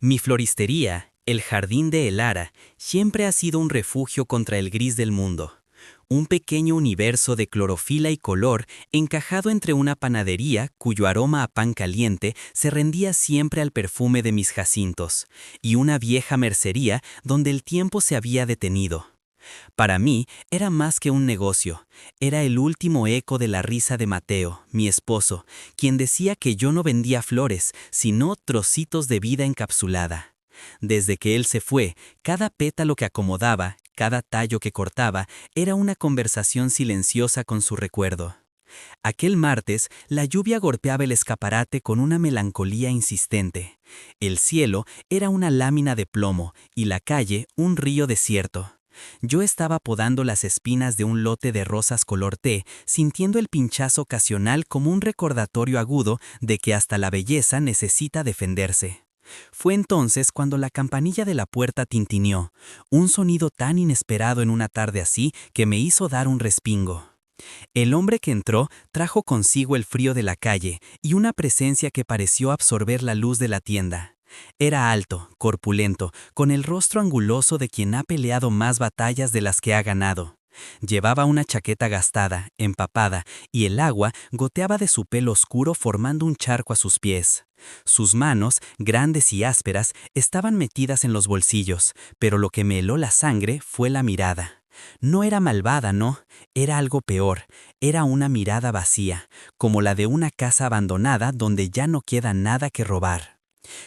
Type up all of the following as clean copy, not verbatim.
Mi floristería, el jardín de Elara, siempre ha sido un refugio contra el gris del mundo. Un pequeño universo de clorofila y color encajado entre una panadería cuyo aroma a pan caliente se rendía siempre al perfume de mis jacintos, y una vieja mercería donde el tiempo se había detenido. Para mí era más que un negocio, era el último eco de la risa de Mateo, mi esposo, quien decía que yo no vendía flores, sino trocitos de vida encapsulada. Desde que él se fue, cada pétalo que acomodaba, cada tallo que cortaba, era una conversación silenciosa con su recuerdo. Aquel martes, la lluvia golpeaba el escaparate con una melancolía insistente. El cielo era una lámina de plomo y la calle un río desierto. Yo estaba podando las espinas de un lote de rosas color té, sintiendo el pinchazo ocasional como un recordatorio agudo de que hasta la belleza necesita defenderse. Fue entonces cuando la campanilla de la puerta tintineó, un sonido tan inesperado en una tarde así que me hizo dar un respingo. El hombre que entró trajo consigo el frío de la calle y una presencia que pareció absorber la luz de la tienda. Era alto, corpulento, con el rostro anguloso de quien ha peleado más batallas de las que ha ganado. Llevaba una chaqueta gastada, empapada, y el agua goteaba de su pelo oscuro formando un charco a sus pies. Sus manos, grandes y ásperas, estaban metidas en los bolsillos, pero lo que me heló la sangre fue la mirada. No era malvada, no, era algo peor, era una mirada vacía, como la de una casa abandonada donde ya no queda nada que robar.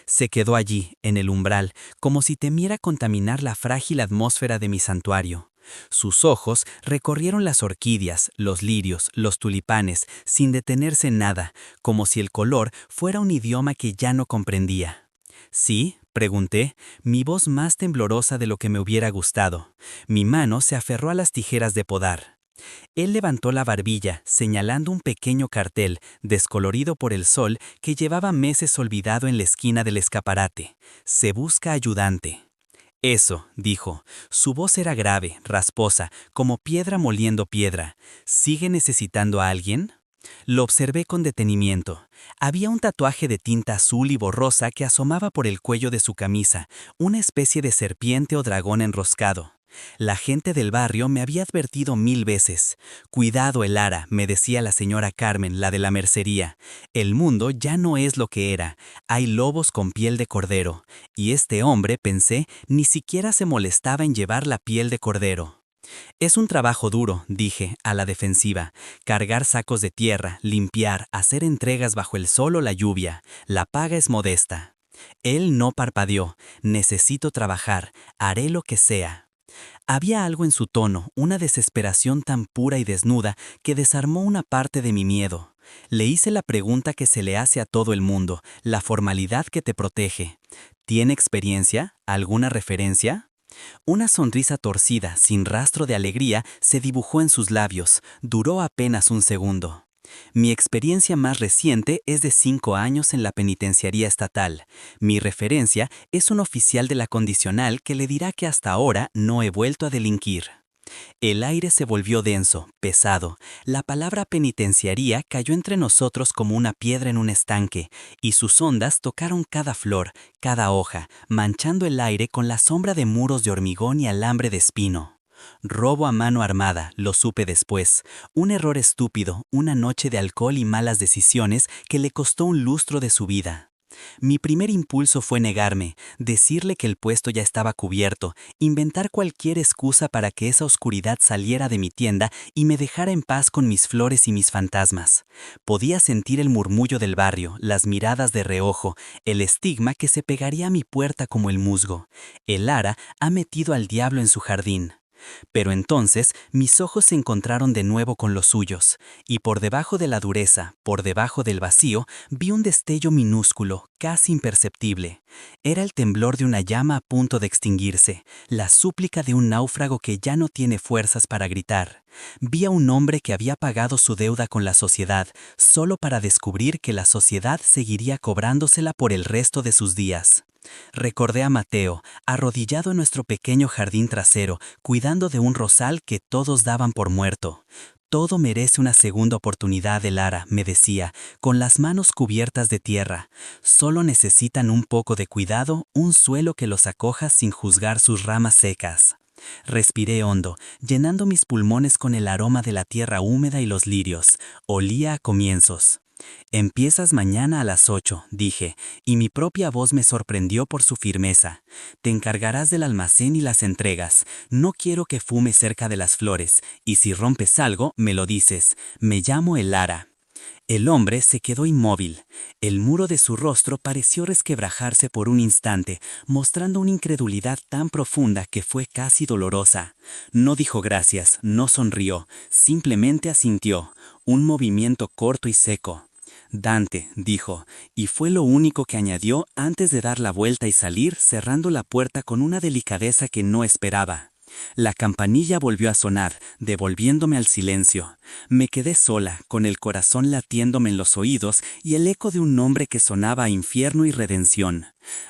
Se quedó allí, en el umbral, como si temiera contaminar la frágil atmósfera de mi santuario. Sus ojos recorrieron las orquídeas, los lirios, los tulipanes, sin detenerse en nada, como si el color fuera un idioma que ya no comprendía. ¿Sí?, pregunté, mi voz más temblorosa de lo que me hubiera gustado. Mi mano se aferró a las tijeras de podar. Él levantó la barbilla, señalando un pequeño cartel, descolorido por el sol, que llevaba meses olvidado en la esquina del escaparate. Se busca ayudante. Eso, dijo. Su voz era grave, rasposa, como piedra moliendo piedra. ¿Sigue necesitando a alguien? Lo observé con detenimiento. Había un tatuaje de tinta azul y borrosa que asomaba por el cuello de su camisa, una especie de serpiente o dragón enroscado. La gente del barrio me había advertido 1000 veces. «Cuidado, Elara», me decía la señora Carmen, la de la mercería. «El mundo ya no es lo que era. Hay lobos con piel de cordero». Y este hombre, pensé, ni siquiera se molestaba en llevar la piel de cordero. «Es un trabajo duro», dije, a la defensiva. «Cargar sacos de tierra, limpiar, hacer entregas bajo el sol o la lluvia. La paga es modesta». Él no parpadeó. «Necesito trabajar. Haré lo que sea». Había algo en su tono, una desesperación tan pura y desnuda, que desarmó una parte de mi miedo. Le hice la pregunta que se le hace a todo el mundo, la formalidad que te protege. ¿Tiene experiencia? ¿Alguna referencia? Una sonrisa torcida, sin rastro de alegría, se dibujó en sus labios. Duró apenas un segundo. Mi experiencia más reciente es de 5 años en la penitenciaría estatal. Mi referencia es un oficial de la condicional que le dirá que hasta ahora no he vuelto a delinquir. El aire se volvió denso, pesado. La palabra penitenciaría cayó entre nosotros como una piedra en un estanque, y sus ondas tocaron cada flor, cada hoja, manchando el aire con la sombra de muros de hormigón y alambre de espino. Robo a mano armada, lo supe después. Un error estúpido, una noche de alcohol y malas decisiones que le costó un lustro de su vida. Mi primer impulso fue negarme, decirle que el puesto ya estaba cubierto, inventar cualquier excusa para que esa oscuridad saliera de mi tienda y me dejara en paz con mis flores y mis fantasmas. Podía sentir el murmullo del barrio, las miradas de reojo, el estigma que se pegaría a mi puerta como el musgo. Elara ha metido al diablo en su jardín. Pero entonces mis ojos se encontraron de nuevo con los suyos, y por debajo de la dureza, por debajo del vacío, vi un destello minúsculo, casi imperceptible. Era el temblor de una llama a punto de extinguirse, la súplica de un náufrago que ya no tiene fuerzas para gritar. Vi a un hombre que había pagado su deuda con la sociedad, solo para descubrir que la sociedad seguiría cobrándosela por el resto de sus días. Recordé a Mateo, arrodillado en nuestro pequeño jardín trasero, cuidando de un rosal que todos daban por muerto. Todo merece una segunda oportunidad, Elara, me decía, con las manos cubiertas de tierra. Solo necesitan un poco de cuidado, un suelo que los acoja sin juzgar sus ramas secas. Respiré hondo, llenando mis pulmones con el aroma de la tierra húmeda y los lirios. Olía a comienzos. Empiezas mañana a las 8, dije, y mi propia voz me sorprendió por su firmeza. Te encargarás del almacén y las entregas. No quiero que fumes cerca de las flores, y si rompes algo, me lo dices. Me llamo Elara. El hombre se quedó inmóvil. El muro de su rostro pareció resquebrajarse por un instante, mostrando una incredulidad tan profunda que fue casi dolorosa. No dijo gracias, no sonrió, simplemente asintió, un movimiento corto y seco. Dante, dijo, y fue lo único que añadió antes de dar la vuelta y salir, cerrando la puerta con una delicadeza que no esperaba. La campanilla volvió a sonar, devolviéndome al silencio. Me quedé sola, con el corazón latiéndome en los oídos y el eco de un nombre que sonaba a infierno y redención.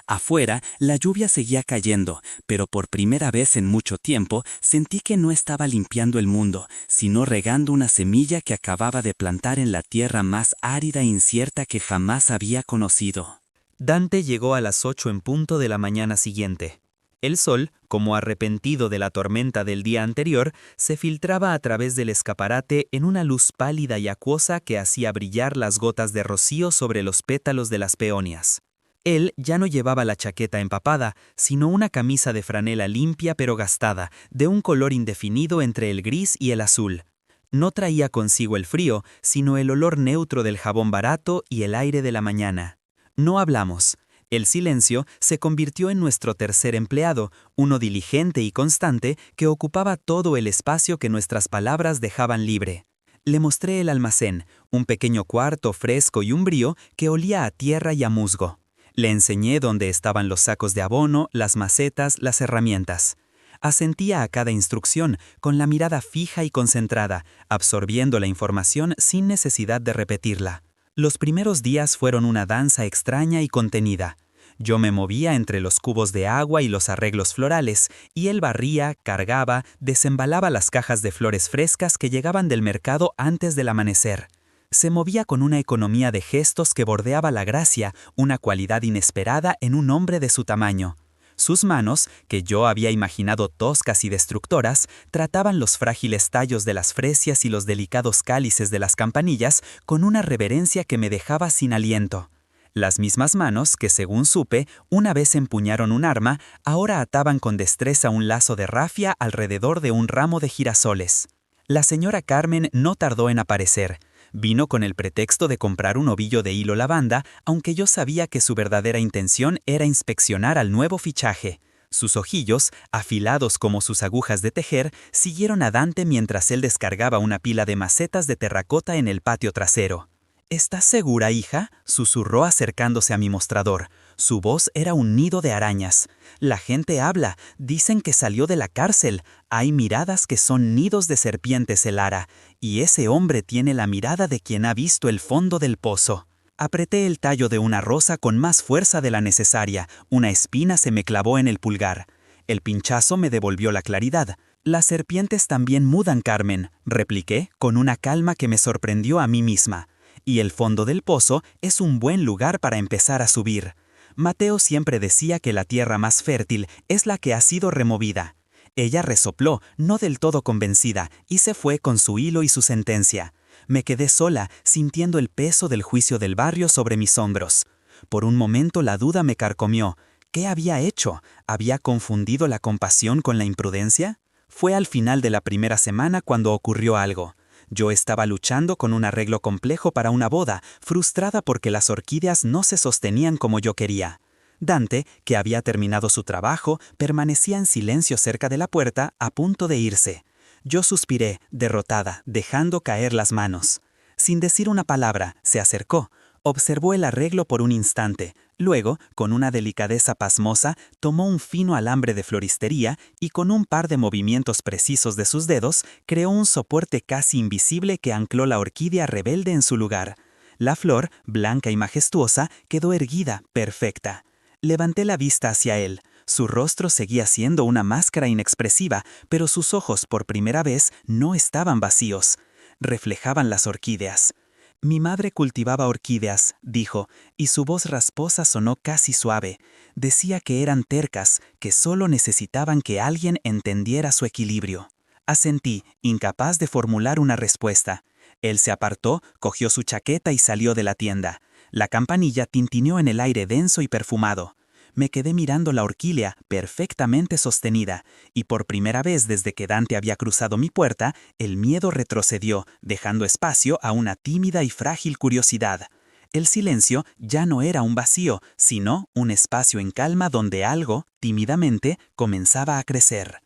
Afuera, la lluvia seguía cayendo, pero por primera vez en mucho tiempo sentí que no estaba limpiando el mundo, sino regando una semilla que acababa de plantar en la tierra más árida e incierta que jamás había conocido. Dante llegó a las 8 en punto de la mañana siguiente. El sol, como arrepentido de la tormenta del día anterior, se filtraba a través del escaparate en una luz pálida y acuosa que hacía brillar las gotas de rocío sobre los pétalos de las peonias. Él ya no llevaba la chaqueta empapada, sino una camisa de franela limpia pero gastada, de un color indefinido entre el gris y el azul. No traía consigo el frío, sino el olor neutro del jabón barato y el aire de la mañana. No hablamos. El silencio se convirtió en nuestro tercer empleado, uno diligente y constante que ocupaba todo el espacio que nuestras palabras dejaban libre. Le mostré el almacén, un pequeño cuarto fresco y umbrío que olía a tierra y a musgo. Le enseñé dónde estaban los sacos de abono, las macetas, las herramientas. Asentía a cada instrucción, con la mirada fija y concentrada, absorbiendo la información sin necesidad de repetirla. Los primeros días fueron una danza extraña y contenida. Yo me movía entre los cubos de agua y los arreglos florales, y él barría, cargaba, desembalaba las cajas de flores frescas que llegaban del mercado antes del amanecer. Se movía con una economía de gestos que bordeaba la gracia, una cualidad inesperada en un hombre de su tamaño. Sus manos, que yo había imaginado toscas y destructoras, trataban los frágiles tallos de las fresias y los delicados cálices de las campanillas con una reverencia que me dejaba sin aliento. Las mismas manos que, según supe, una vez empuñaron un arma, ahora ataban con destreza un lazo de rafia alrededor de un ramo de girasoles. La señora Carmen no tardó en aparecer. Vino con el pretexto de comprar un ovillo de hilo lavanda, aunque yo sabía que su verdadera intención era inspeccionar al nuevo fichaje. Sus ojillos, afilados como sus agujas de tejer, siguieron a Dante mientras él descargaba una pila de macetas de terracota en el patio trasero. ¿Estás segura, hija?, susurró acercándose a mi mostrador. Su voz era un nido de arañas. La gente habla, dicen que salió de la cárcel. Hay miradas que son nidos de serpientes, Elara, y ese hombre tiene la mirada de quien ha visto el fondo del pozo. Apreté el tallo de una rosa con más fuerza de la necesaria. Una espina se me clavó en el pulgar. El pinchazo me devolvió la claridad. Las serpientes también mudan, Carmen, repliqué con una calma que me sorprendió a mí misma. Y el fondo del pozo es un buen lugar para empezar a subir. Mateo siempre decía que la tierra más fértil es la que ha sido removida. Ella resopló, no del todo convencida, y se fue con su hilo y su sentencia. Me quedé sola, sintiendo el peso del juicio del barrio sobre mis hombros. Por un momento la duda me carcomió. ¿Qué había hecho? ¿Había confundido la compasión con la imprudencia? Fue al final de la primera semana cuando ocurrió algo. Yo estaba luchando con un arreglo complejo para una boda, frustrada porque las orquídeas no se sostenían como yo quería. Dante, que había terminado su trabajo, permanecía en silencio cerca de la puerta, a punto de irse. Yo suspiré, derrotada, dejando caer las manos. Sin decir una palabra, se acercó. Observó el arreglo por un instante. Luego, con una delicadeza pasmosa, tomó un fino alambre de floristería y con un par de movimientos precisos de sus dedos, creó un soporte casi invisible que ancló la orquídea rebelde en su lugar. La flor, blanca y majestuosa, quedó erguida, perfecta. Levanté la vista hacia él. Su rostro seguía siendo una máscara inexpresiva, pero sus ojos, por primera vez, no estaban vacíos. reflejaban las orquídeas. Mi madre cultivaba orquídeas, dijo, y su voz rasposa sonó casi suave. Decía que eran tercas, que solo necesitaban que alguien entendiera su equilibrio. Asentí, incapaz de formular una respuesta. Él se apartó, cogió su chaqueta y salió de la tienda. La campanilla tintineó en el aire denso y perfumado. Me quedé mirando la orquídea perfectamente sostenida, y por primera vez desde que Dante había cruzado mi puerta, el miedo retrocedió, dejando espacio a una tímida y frágil curiosidad. El silencio ya no era un vacío, sino un espacio en calma donde algo, tímidamente, comenzaba a crecer.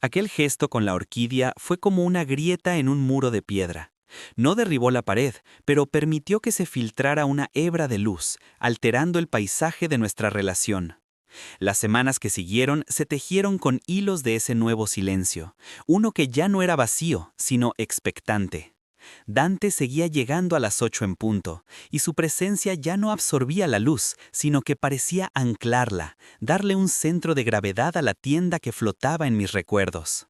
Aquel gesto con la orquídea fue como una grieta en un muro de piedra. No derribó la pared, pero permitió que se filtrara una hebra de luz, alterando el paisaje de nuestra relación. Las semanas que siguieron se tejieron con hilos de ese nuevo silencio, uno que ya no era vacío, sino expectante. Dante seguía llegando a las 8 en punto, y su presencia ya no absorbía la luz, sino que parecía anclarla, darle un centro de gravedad a la tienda que flotaba en mis recuerdos.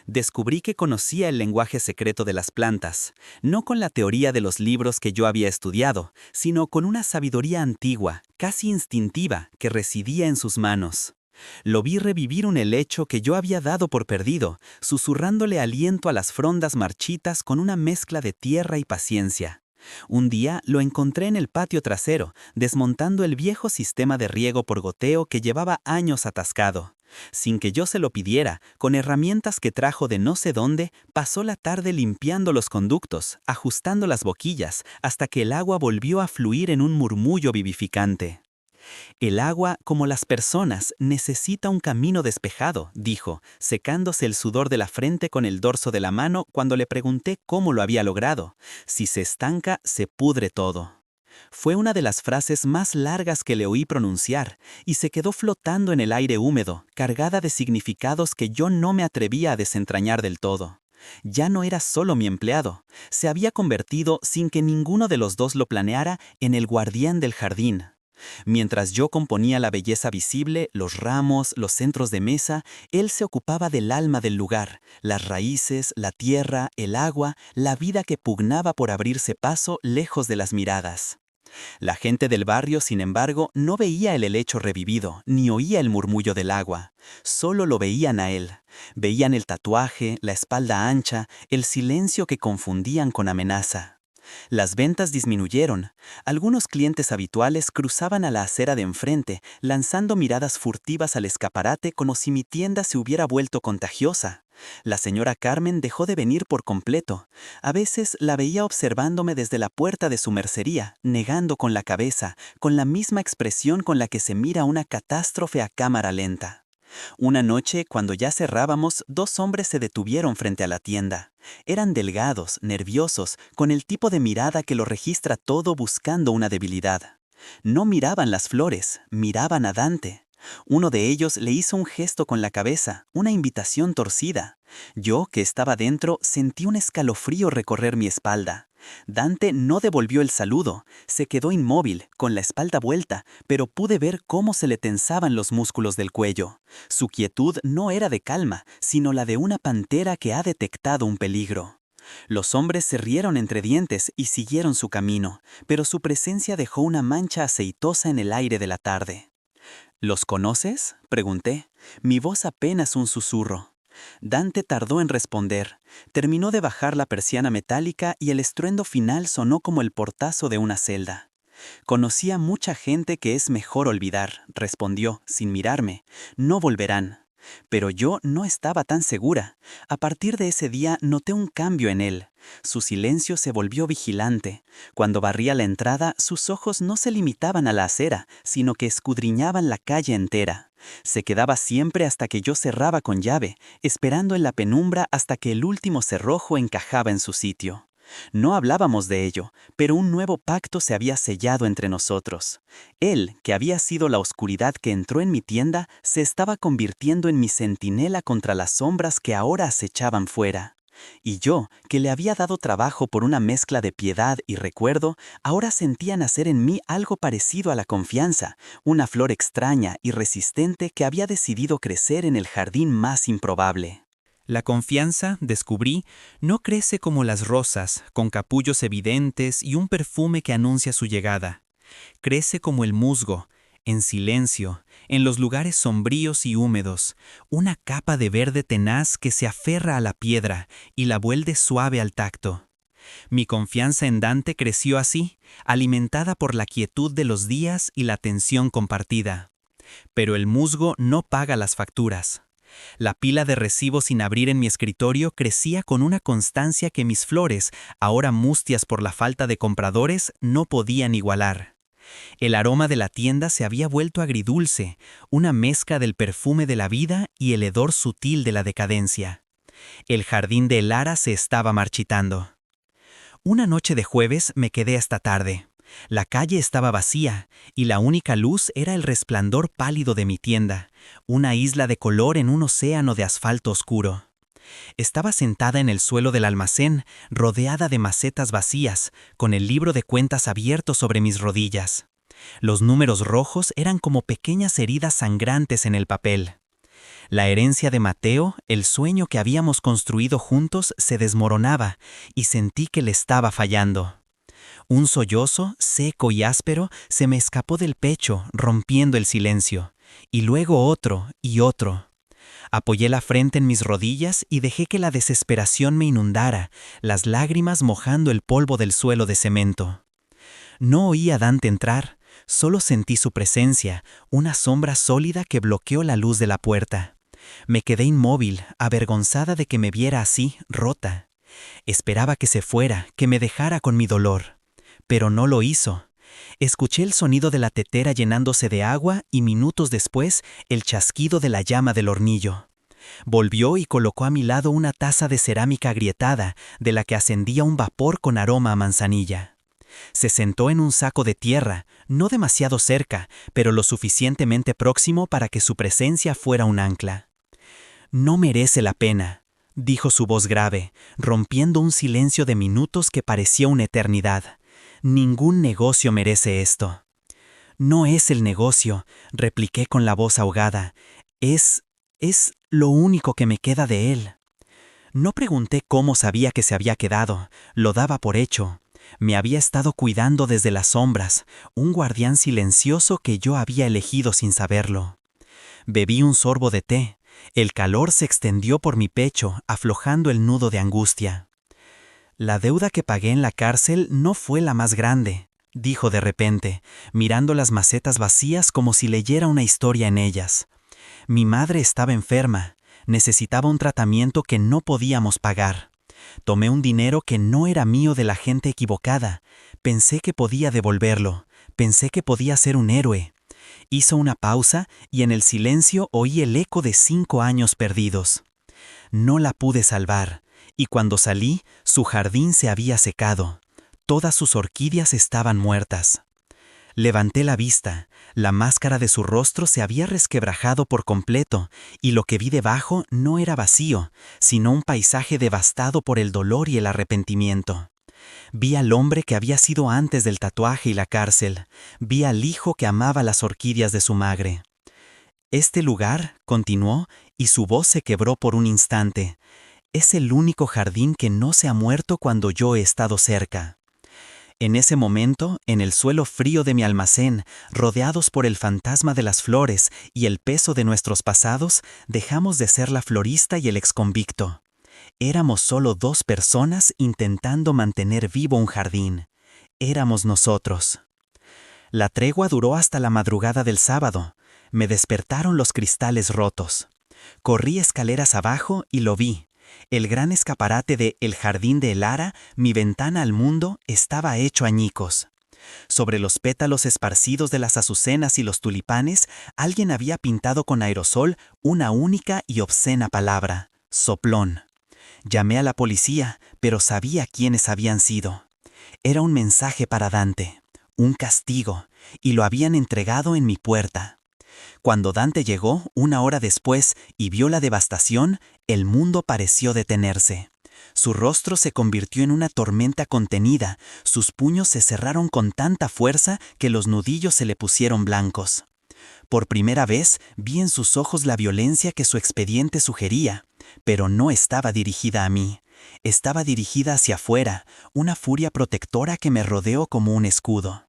Descubrí que conocía el lenguaje secreto de las plantas, no con la teoría de los libros que yo había estudiado, sino con una sabiduría antigua, casi instintiva, que residía en sus manos. Lo vi revivir un helecho que yo había dado por perdido, susurrándole aliento a las frondas marchitas con una mezcla de tierra y paciencia. Un día lo encontré en el patio trasero, desmontando el viejo sistema de riego por goteo que llevaba años atascado. Sin que yo se lo pidiera, con herramientas que trajo de no sé dónde, pasó la tarde limpiando los conductos, ajustando las boquillas, hasta que el agua volvió a fluir en un murmullo vivificante. El agua, como las personas, necesita un camino despejado, dijo, secándose el sudor de la frente con el dorso de la mano cuando le pregunté cómo lo había logrado. Si se estanca, se pudre todo. Fue una de las frases más largas que le oí pronunciar, y se quedó flotando en el aire húmedo, cargada de significados que yo no me atrevía a desentrañar del todo. Ya no era solo mi empleado, se había convertido, sin que ninguno de los dos lo planeara, en el guardián del jardín. Mientras yo componía la belleza visible, los ramos, los centros de mesa, él se ocupaba del alma del lugar, las raíces, la tierra, el agua, la vida que pugnaba por abrirse paso lejos de las miradas. La gente del barrio, sin embargo, no veía el helecho revivido, ni oía el murmullo del agua. Solo lo veían a él. Veían el tatuaje, la espalda ancha, el silencio que confundían con amenaza. Las ventas disminuyeron. Algunos clientes habituales cruzaban a la acera de enfrente, lanzando miradas furtivas al escaparate como si mi tienda se hubiera vuelto contagiosa. La señora Carmen dejó de venir por completo. A veces la veía observándome desde la puerta de su mercería, negando con la cabeza, con la misma expresión con la que se mira una catástrofe a cámara lenta. Una noche, cuando ya cerrábamos, dos hombres se detuvieron frente a la tienda. Eran delgados, nerviosos, con el tipo de mirada que lo registra todo buscando una debilidad. No miraban las flores, miraban a Dante. Uno de ellos le hizo un gesto con la cabeza, una invitación torcida. Yo, que estaba dentro, sentí un escalofrío recorrer mi espalda. Dante no devolvió el saludo, se quedó inmóvil, con la espalda vuelta, pero pude ver cómo se le tensaban los músculos del cuello. Su quietud no era de calma, sino la de una pantera que ha detectado un peligro. Los hombres se rieron entre dientes y siguieron su camino, pero su presencia dejó una mancha aceitosa en el aire de la tarde. ¿Los conoces?, pregunté, mi voz apenas un susurro. Dante tardó en responder. Terminó de bajar la persiana metálica y el estruendo final sonó como el portazo de una celda. Conocía mucha gente que es mejor olvidar, respondió, sin mirarme. No volverán. Pero yo no estaba tan segura. A partir de ese día noté un cambio en él. Su silencio se volvió vigilante. Cuando barría la entrada, sus ojos no se limitaban a la acera, sino que escudriñaban la calle entera. Se quedaba siempre hasta que yo cerraba con llave, esperando en la penumbra hasta que el último cerrojo encajaba en su sitio. No hablábamos de ello, pero un nuevo pacto se había sellado entre nosotros. Él, que había sido la oscuridad que entró en mi tienda, se estaba convirtiendo en mi centinela contra las sombras que ahora acechaban fuera. Y yo, que le había dado trabajo por una mezcla de piedad y recuerdo, ahora sentía nacer en mí algo parecido a la confianza, una flor extraña y resistente que había decidido crecer en el jardín más improbable. La confianza, descubrí, no crece como las rosas, con capullos evidentes y un perfume que anuncia su llegada. Crece como el musgo, en silencio, en los lugares sombríos y húmedos, una capa de verde tenaz que se aferra a la piedra y la vuelve suave al tacto. Mi confianza en Dante creció así, alimentada por la quietud de los días y la tensión compartida. Pero el musgo no paga las facturas. La pila de recibos sin abrir en mi escritorio crecía con una constancia que mis flores, ahora mustias por la falta de compradores, no podían igualar. El aroma de la tienda se había vuelto agridulce, una mezcla del perfume de la vida y el hedor sutil de la decadencia. El jardín de Lara se estaba marchitando. Una noche de jueves me quedé hasta tarde. La calle estaba vacía, y la única luz era el resplandor pálido de mi tienda, una isla de color en un océano de asfalto oscuro. Estaba sentada en el suelo del almacén, rodeada de macetas vacías, con el libro de cuentas abierto sobre mis rodillas. Los números rojos eran como pequeñas heridas sangrantes en el papel. La herencia de Mateo, el sueño que habíamos construido juntos, se desmoronaba, y sentí que le estaba fallando. Un sollozo, seco y áspero, se me escapó del pecho, rompiendo el silencio, y luego otro y otro. Apoyé la frente en mis rodillas y dejé que la desesperación me inundara, las lágrimas mojando el polvo del suelo de cemento. No oí a Dante entrar, solo sentí su presencia, una sombra sólida que bloqueó la luz de la puerta. Me quedé inmóvil, avergonzada de que me viera así, rota. Esperaba que se fuera, que me dejara con mi dolor. Pero no lo hizo. Escuché el sonido de la tetera llenándose de agua y minutos después el chasquido de la llama del hornillo. Volvió y colocó a mi lado una taza de cerámica agrietada, de la que ascendía un vapor con aroma a manzanilla. Se sentó en un saco de tierra, no demasiado cerca, pero lo suficientemente próximo para que su presencia fuera un ancla. «No merece la pena», dijo su voz grave, rompiendo un silencio de minutos que parecía una eternidad. «Ningún negocio merece esto». «No es el negocio», repliqué con la voz ahogada. Es lo único que me queda de él». No pregunté cómo sabía que se había quedado, lo daba por hecho. Me había estado cuidando desde las sombras, un guardián silencioso que yo había elegido sin saberlo. Bebí un sorbo de té. El calor se extendió por mi pecho, aflojando el nudo de angustia. «La deuda que pagué en la cárcel no fue la más grande», dijo de repente, mirando las macetas vacías como si leyera una historia en ellas. «Mi madre estaba enferma, necesitaba un tratamiento que no podíamos pagar. Tomé un dinero que no era mío de la gente equivocada. Pensé que podía devolverlo, pensé que podía ser un héroe». Hizo una pausa y en el silencio oí el eco de 5 años perdidos. No la pude salvar, y cuando salí, su jardín se había secado. Todas sus orquídeas estaban muertas. Levanté la vista, la máscara de su rostro se había resquebrajado por completo, y lo que vi debajo no era vacío, sino un paisaje devastado por el dolor y el arrepentimiento. Vi al hombre que había sido antes del tatuaje y la cárcel. Vi al hijo que amaba las orquídeas de su madre. «Este lugar», continuó, y su voz se quebró por un instante, «es el único jardín que no se ha muerto cuando yo he estado cerca». En ese momento, en el suelo frío de mi almacén, rodeados por el fantasma de las flores y el peso de nuestros pasados, dejamos de ser la florista y el exconvicto. Éramos solo 2 personas intentando mantener vivo un jardín. Éramos nosotros. La tregua duró hasta la madrugada del sábado. Me despertaron los cristales rotos. Corrí escaleras abajo y lo vi. El gran escaparate de El Jardín de Lara, mi ventana al mundo, estaba hecho añicos. Sobre los pétalos esparcidos de las azucenas y los tulipanes, alguien había pintado con aerosol una única y obscena palabra: soplón. Llamé a la policía, pero sabía quiénes habían sido. Era un mensaje para Dante, un castigo, y lo habían entregado en mi puerta. Cuando Dante llegó, 1 hora después, y vio la devastación, el mundo pareció detenerse. Su rostro se convirtió en una tormenta contenida, sus puños se cerraron con tanta fuerza que los nudillos se le pusieron blancos. Por primera vez vi en sus ojos la violencia que su expediente sugería, pero no estaba dirigida a mí. Estaba dirigida hacia afuera, una furia protectora que me rodeó como un escudo.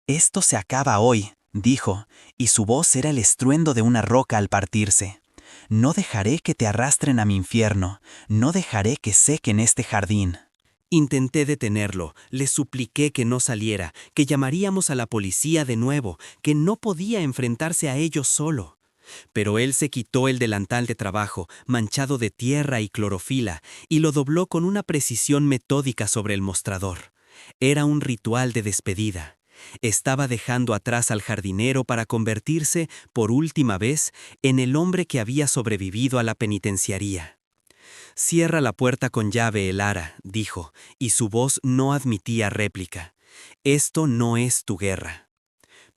«Esto se acaba hoy», dijo, y su voz era el estruendo de una roca al partirse. «No dejaré que te arrastren a mi infierno, no dejaré que sequen este jardín». Intenté detenerlo, le supliqué que no saliera, que llamaríamos a la policía de nuevo, que no podía enfrentarse a ellos solo. Pero él se quitó el delantal de trabajo, manchado de tierra y clorofila, y lo dobló con una precisión metódica sobre el mostrador. Era un ritual de despedida. Estaba dejando atrás al jardinero para convertirse, por última vez, en el hombre que había sobrevivido a la penitenciaría. «Cierra la puerta con llave, Elara», dijo, y su voz no admitía réplica. «Esto no es tu guerra».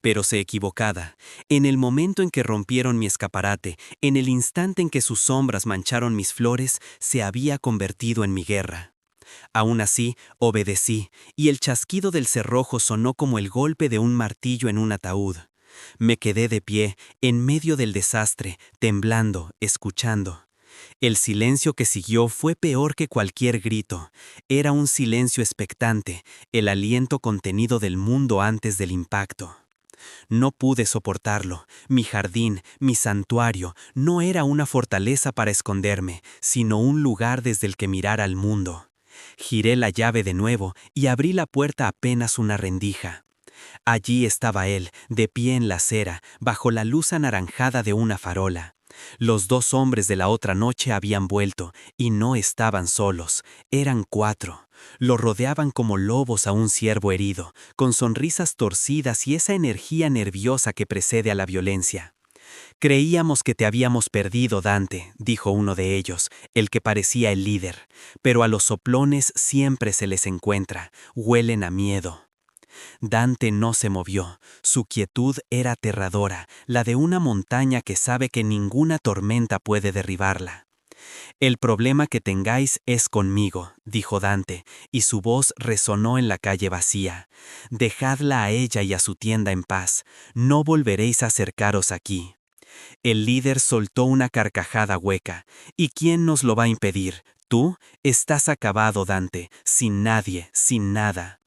Pero se equivocaba. En el momento en que rompieron mi escaparate, en el instante en que sus sombras mancharon mis flores, se había convertido en mi guerra. Aún así, obedecí, y el chasquido del cerrojo sonó como el golpe de un martillo en un ataúd. Me quedé de pie, en medio del desastre, temblando, escuchando. El silencio que siguió fue peor que cualquier grito. Era un silencio expectante, el aliento contenido del mundo antes del impacto. No pude soportarlo. Mi jardín, mi santuario, no era una fortaleza para esconderme, sino un lugar desde el que mirar al mundo. Giré la llave de nuevo y abrí la puerta apenas una rendija. Allí estaba él, de pie en la acera, bajo la luz anaranjada de una farola. Los dos hombres de la otra noche habían vuelto, y no estaban solos, eran 4. Lo rodeaban como lobos a un ciervo herido, con sonrisas torcidas y esa energía nerviosa que precede a la violencia. «Creíamos que te habíamos perdido, Dante», dijo uno de ellos, el que parecía el líder, «pero a los soplones siempre se les encuentra, huelen a miedo». Dante no se movió. Su quietud era aterradora, la de una montaña que sabe que ninguna tormenta puede derribarla. «El problema que tengáis es conmigo», dijo Dante, y su voz resonó en la calle vacía. «Dejadla a ella y a su tienda en paz. No volveréis a acercaros aquí». El líder soltó una carcajada hueca. «¿Y quién nos lo va a impedir? Tú estás acabado, Dante, sin nadie, sin nada».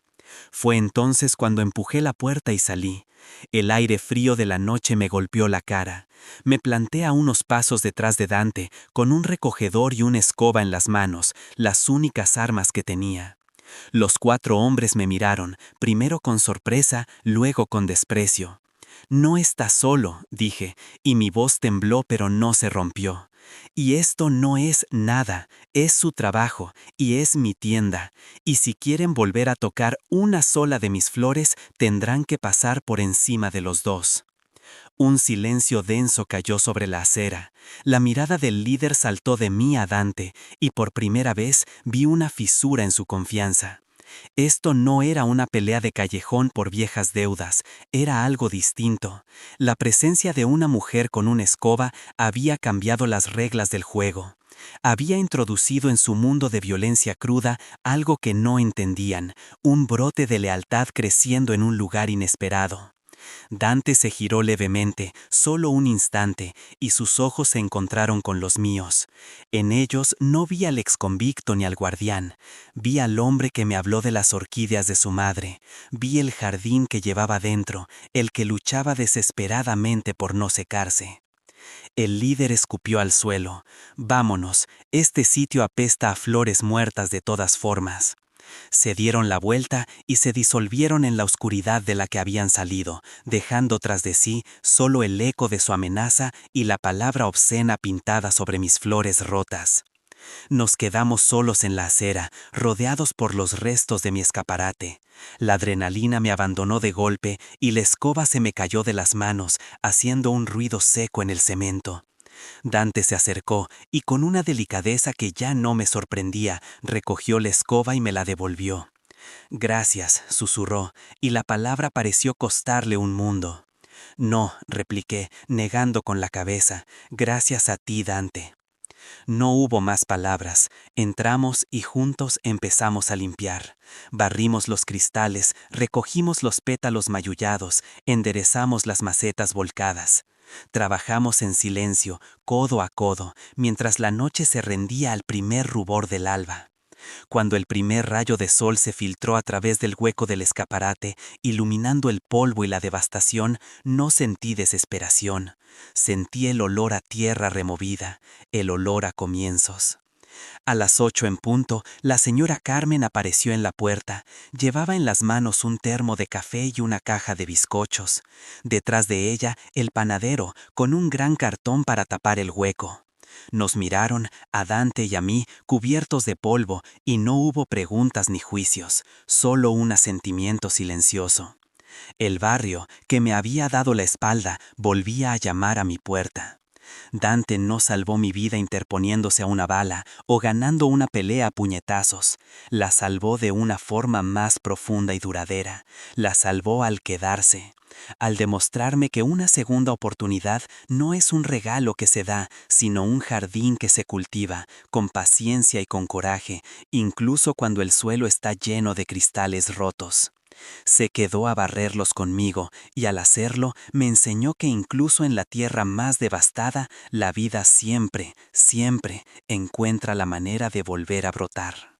Fue entonces cuando empujé la puerta y salí. El aire frío de la noche me golpeó la cara. Me planté a unos pasos detrás de Dante, con un recogedor y una escoba en las manos, las únicas armas que tenía. Los 4 hombres me miraron, primero con sorpresa, luego con desprecio. «No estás solo», dije, y mi voz tembló pero no se rompió. «Y esto no es nada, es su trabajo, y es mi tienda, y si quieren volver a tocar una sola de mis flores, tendrán que pasar por encima de los 2». Un silencio denso cayó sobre la acera. La mirada del líder saltó de mí a Dante, y por primera vez vi una fisura en su confianza. Esto no era una pelea de callejón por viejas deudas, era algo distinto. La presencia de una mujer con una escoba había cambiado las reglas del juego. Había introducido en su mundo de violencia cruda algo que no entendían, un brote de lealtad creciendo en un lugar inesperado. Dante se giró levemente, solo un instante, y sus ojos se encontraron con los míos. En ellos no vi al exconvicto ni al guardián. Vi al hombre que me habló de las orquídeas de su madre. Vi el jardín que llevaba dentro, el que luchaba desesperadamente por no secarse. El líder escupió al suelo. «Vámonos, este sitio apesta a flores muertas de todas formas». Se dieron la vuelta y se disolvieron en la oscuridad de la que habían salido, dejando tras de sí solo el eco de su amenaza y la palabra obscena pintada sobre mis flores rotas. Nos quedamos solos en la acera, rodeados por los restos de mi escaparate. La adrenalina me abandonó de golpe y la escoba se me cayó de las manos, haciendo un ruido seco en el cemento. Dante se acercó y con una delicadeza que ya no me sorprendía, recogió la escoba y me la devolvió. «Gracias», susurró, y la palabra pareció costarle un mundo. «No», repliqué, negando con la cabeza, «gracias a ti, Dante». No hubo más palabras. Entramos y juntos empezamos a limpiar. Barrimos los cristales, recogimos los pétalos mayullados, enderezamos las macetas volcadas. Trabajamos en silencio, codo a codo, mientras la noche se rendía al primer rubor del alba. Cuando el primer rayo de sol se filtró a través del hueco del escaparate, iluminando el polvo y la devastación, no sentí desesperación. Sentí el olor a tierra removida, el olor a comienzos. A las 8 en punto, la señora Carmen apareció en la puerta. Llevaba en las manos un termo de café y una caja de bizcochos. Detrás de ella, el panadero, con un gran cartón para tapar el hueco. Nos miraron, a Dante y a mí, cubiertos de polvo, y no hubo preguntas ni juicios, solo un asentimiento silencioso. El barrio, que me había dado la espalda, volvía a llamar a mi puerta. Dante no salvó mi vida interponiéndose a una bala o ganando una pelea a puñetazos. La salvó de una forma más profunda y duradera. La salvó al quedarse, al demostrarme que una segunda oportunidad no es un regalo que se da, sino un jardín que se cultiva, con paciencia y con coraje, incluso cuando el suelo está lleno de cristales rotos. Se quedó a barrerlos conmigo y al hacerlo me enseñó que incluso en la tierra más devastada, la vida siempre, siempre encuentra la manera de volver a brotar.